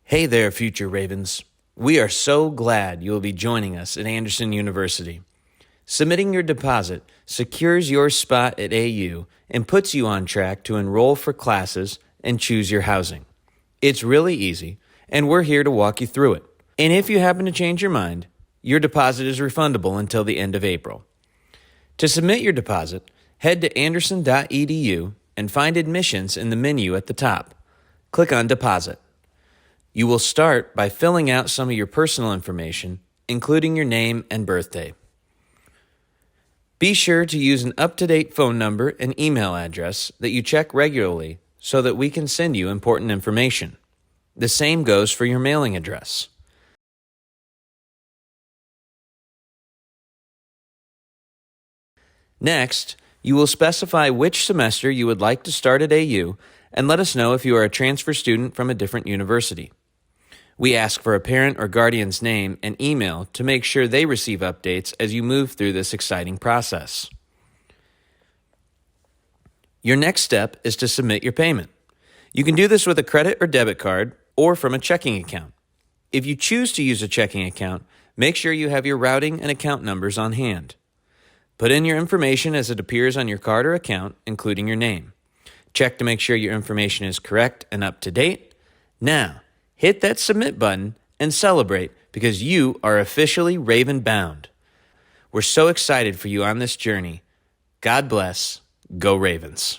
Hey there, future Ravens. We are so glad you will be joining us at Anderson University. Submitting your deposit secures your spot at AU and puts you on track to enroll for classes and choose your housing. It's really easy, and we're here to walk you through it. And if you happen to change your mind, your deposit is refundable until the end of April. To submit your deposit, head to anderson.edu and find admissions in the menu at the top. Click on Deposit. You will start by filling out some of your personal information, including your name and birthday. Be sure to use an up-to-date phone number and email address that you check regularly so that we can send you important information. The same goes for your mailing address. Next, you will specify which semester you would like to start at AU and let us know if you are a transfer student from a different university. We ask for a parent or guardian's name and email to make sure they receive updates as you move through this exciting process. Your next step is to submit your payment. You can do this with a credit or debit card or from a checking account. If you choose to use a checking account, make sure you have your routing and account numbers on hand. Put in your information as it appears on your card or account, including your name. Check to make sure your information is correct and up to date. Now, hit that submit button and celebrate because you are officially Raven bound. We're so excited for you on this journey. God bless. Go Ravens.